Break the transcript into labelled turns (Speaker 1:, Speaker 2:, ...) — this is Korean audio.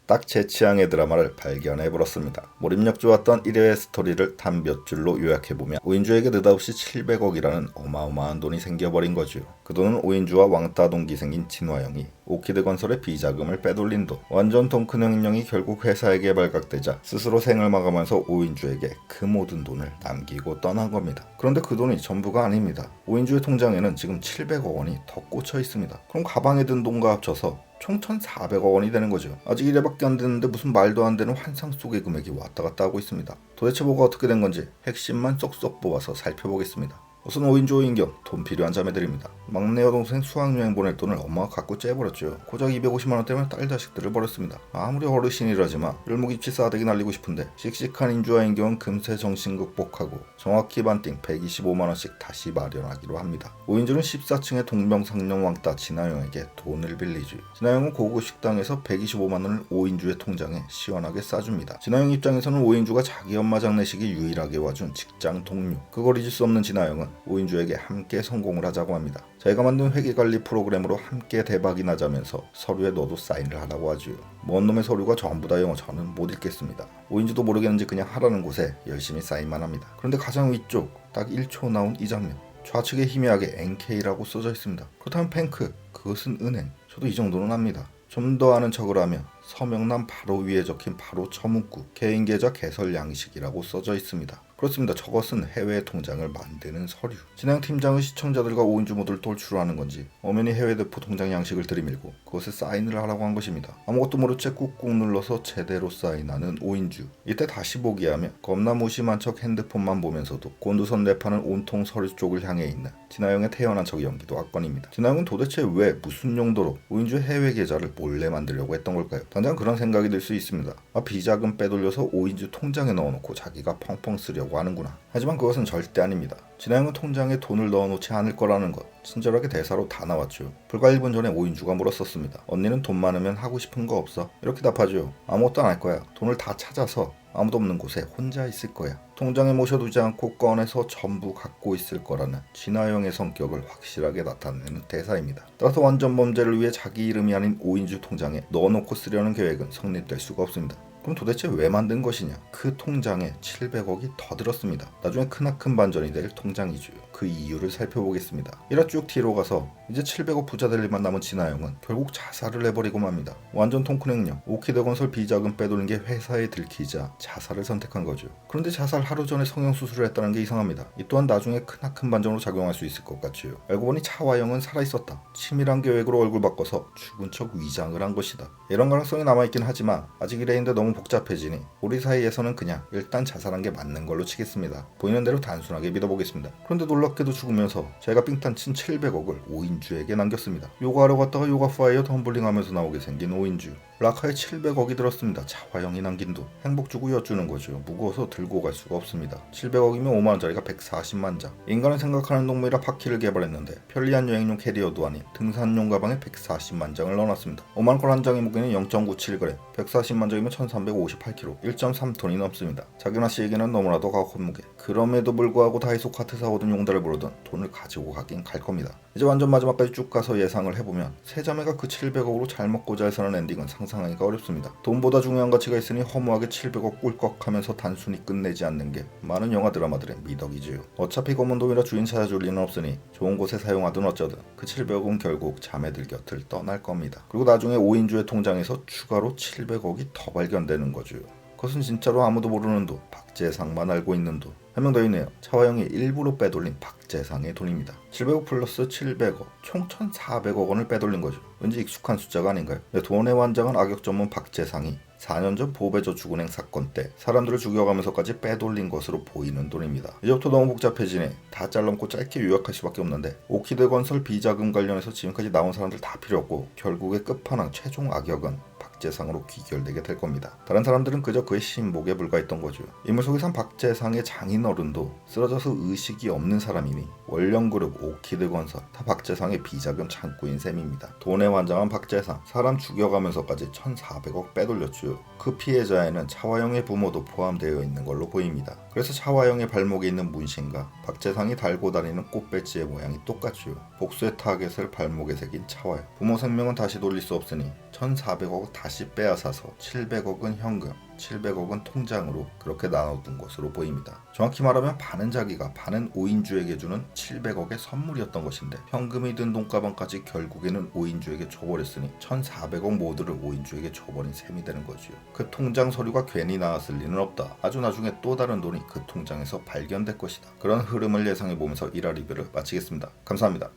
Speaker 1: 딱 제 취향의 드라마를 발견해버렸습니다. 몰입력 좋았던 1회 스토리를 단 몇 줄로 요약해보면 오인주에게 느닷없이 700억이라는 어마어마한 돈이 생겨버린 거죠. 그 돈은 오인주와 왕따 동기 생긴 진화영이 오키드 건설의 비자금을 빼돌린 돈, 완전 돈 큰 형이 결국 회사에게 발각되자 스스로 생을 마감하면서 오인주에게 그 모든 돈을 남기고 떠난 겁니다. 그런데 그 돈이 전부가 아닙니다. 오인주의 통장에는 지금 700억 원이 더 꽂혀 있습니다. 그럼 가방에 든 돈과 합쳐서 총 1,400억 원이 되는 거죠. 아직 1회밖에 안 됐는데 무슨 말도 안 되는 환상 속의 금액이 왔다 갔다 하고 있습니다. 도대체 뭐가 어떻게 된 건지 핵심만 쏙쏙 뽑아서 살펴보겠습니다. 우선 오인조 오인경 돈 필요한 자매들입니다. 막내 여동생 수학여행 보낼 돈을 엄마가 갖고 째버렸죠. 고작 250만원 때문에 딸 자식들을 버렸습니다. 아무리 어르신이라지만 율무김치 싸대기 날리고 싶은데 씩씩한 인주와 인경은 금세 정신 극복하고 정확히 반띵 125만원씩 다시 마련하기로 합니다. 오인조는 14층의 동명상련 왕따 진아영에게 돈을 빌리죠. 진아영은 고급 식당에서 125만원을 오인주의 통장에 시원하게 싸줍니다. 진아영 입장에서는 오인주가 자기 엄마 장례식에 유일하게 와준 직장 동료. 그걸 잊을 수 없는 진아영은 오인주에게 함께 성공을 하자고 합니다. 자기가 만든 회계관리 프로그램으로 함께 대박이 나자면서 서류에 너도 사인을 하라고 하죠. 뭔 놈의 서류가 전부 다 영어, 저는 못 읽겠습니다. 오인주도 모르겠는지 그냥 하라는 곳에 열심히 사인만 합니다. 그런데 가장 위쪽 딱 1초 나온 이 장면, 좌측에 희미하게 NK라고 써져 있습니다. 그렇다면 팽크, 그것은 은행. 저도 이 정도는 합니다. 좀 더 아는 척을 하면 서명란 바로 위에 적힌 바로 처문구 개인계좌 개설 양식이라고 써져 있습니다. 그렇습니다. 저것은 해외 통장을 만드는 서류. 진행 팀장은 시청자들과 오인주 모두를 돌출하는 건지 엄연히 해외 대포 통장 양식을 들이밀고 그것에 사인을 하라고 한 것입니다. 아무것도 모른 채 꾹꾹 눌러서 제대로 사인하는 오인주. 이때 다시 보기 하면 겁나 무심한 척 핸드폰만 보면서도 곤두선 내파는 온통 서류 쪽을 향해 있는 진아영의 태연한 척 연기도 압권입니다. 진아영은 도대체 왜 무슨 용도로 오인주의 해외 계좌를 몰래 만들려고 했던 걸까요? 당장 그런 생각이 들 수 있습니다. 비자금 빼돌려서 오인주 통장에 넣어놓고 자기가 펑펑 쓰려고 하는구나. 하지만 그것은 절대 아닙니다. 진아영은 통장에 돈을 넣어놓지 않을 거라는 것 친절하게 대사로 다 나왔죠. 불과 1분 전에 오인주가 물었었습니다. 언니는 돈 많으면 하고 싶은 거 없어? 이렇게 답하죠. 아무것도 안 할 거야. 돈을 다 찾아서 아무도 없는 곳에 혼자 있을 거야. 통장에 모셔두지 않고 꺼내서 전부 갖고 있을 거라는 진아영의 성격을 확실하게 나타내는 대사입니다. 따라서 완전 범죄를 위해 자기 이름이 아닌 오인주 통장에 넣어놓고 쓰려는 계획은 성립될 수가 없습니다. 그럼 도대체 왜 만든 것이냐? 그 통장에 700억이 더 들었습니다. 나중에 크나큰 반전이 될 통장이죠. 그 이유를 살펴보겠습니다. 1화 쭉 뒤로 가서 이제 700억 부자 될 일만 남은 진아영은 결국 자살을 해버리고 맙니다. 완전 통큰행령 오키드 건설 비자금 빼돌린 게 회사에 들키자 자살을 선택한 거죠. 그런데 자살 하루 전에 성형수술을 했다는 게 이상합니다. 이 또한 나중에 크나큰 반전으로 작용할 수 있을 것 같지요. 알고 보니 차화영은 살아있었다. 치밀한 계획으로 얼굴 바꿔서 죽은 척 위장을 한 것이다. 이런 가능성이 남아있긴 하지만 아직 이래인데 너무 복잡해지니 우리 사이에서는 그냥 일단 자살한 게 맞는 걸로 치겠습니다. 보이는 대로 단순하게 믿어보겠습니다. 그런데 놀랍게도 죽으면서 제가 삥딴 친 700억을 오인주에게 남겼습니다. 요가하러 갔다가 요가 파이어 덤블링 하면서 나오게 생긴 오인주. 라카에 700억이 들었습니다. 차화영이 남긴 돈. 행복 주고 엿주는 거죠. 무거워서 들고 갈 수가 없습니다. 700억이면 5만원짜리가 140만 장. 인간을 생각하는 동물이라 바퀴를 개발했는데 편리한 여행용 캐리어도 아닌 등산용 가방에 140만 장을 넣어놨습니다. 5만원 한 장의 무게는 0.97g, 140만 장이면 1358kg, 1.3톤이 넘습니다. 자기나 씨에게는 너무나도 가혹한 무게. 그럼에도 불구하고 다이소 카트 사오던 용달을 부르던 돈을 가지고 가긴 갈 겁니다. 이제 완전 마지막까지 쭉 가서 예상을 해보면 세 자매가 그 700억으로 잘 먹고 잘 사는 엔딩은 상상하기가 어렵습니다. 돈보다 중요한 가치가 있으니 허무하게 700억 꿀꺽하면서 단순히 끝내지 않는 게 많은 영화 드라마들의 미덕이지요. 어차피 검은 돈이라 주인 찾아줄 리는 없으니 좋은 곳에 사용하든 어쩌든 그 700억은 결국 자매들 곁을 떠날 겁니다. 그리고 나중에 오인주의 통장에서 추가로 700억이 더 발견되는 거죠. 그것은 진짜로 아무도 모르는 돈, 박재상만 알고 있는 돈. 한 명 더 있네요. 차화영이 일부러 빼돌린 박재상의 돈입니다. 700억 플러스 700억, 총 1,400억 원을 빼돌린 거죠. 왠지 익숙한 숫자가 아닌가요? 돈의 완장한 악역 전문 박재상이 4년 전 보배저축은행 사건 때 사람들을 죽여가면서까지 빼돌린 것으로 보이는 돈입니다. 이제부터 너무 복잡해지네. 다 잘라먹고 짧게 요약할 수밖에 없는데 오키드 건설 비자금 관련해서 지금까지 나온 사람들 다 필요 없고 결국의 끝판왕 최종 악역은 박재상으로 귀결되게 될 겁니다. 다른 사람들은 그저 그의 신복에 불과했던 거죠. 인물 속에 산 박재상의 장인어른도 쓰러져서 의식이 없는 사람이니 원령그룹 오키드 건설 다 박재상의 비자금 창구인 셈입니다. 돈에 완장한 박재상 사람 죽여가면서까지 1,400억 빼돌렸죠. 그 피해자에는 차화영의 부모도 포함되어 있는 걸로 보입니다. 그래서 차화영의 발목에 있는 문신과 박재상이 달고 다니는 꽃배지의 모양이 똑같죠. 복수의 타겟을 발목에 새긴 차화영. 부모 생명은 다시 돌릴 수 없으니 1,400억을 다시 다시 빼앗아서 700억은 현금, 700억은 통장으로 그렇게 나눠둔 것으로 보입니다. 정확히 말하면 반은 자기가 반은 오인주에게 주는 700억의 선물이었던 것인데 현금이 든 돈가방까지 결국에는 오인주에게 줘버렸으니 1400억 모두를 오인주에게 줘버린 셈이 되는 거지요. 그 통장 서류가 괜히 나왔을 리는 없다. 아주 나중에 또 다른 돈이 그 통장에서 발견될 것이다. 그런 흐름을 예상해보면서 1화 리뷰를 마치겠습니다. 감사합니다.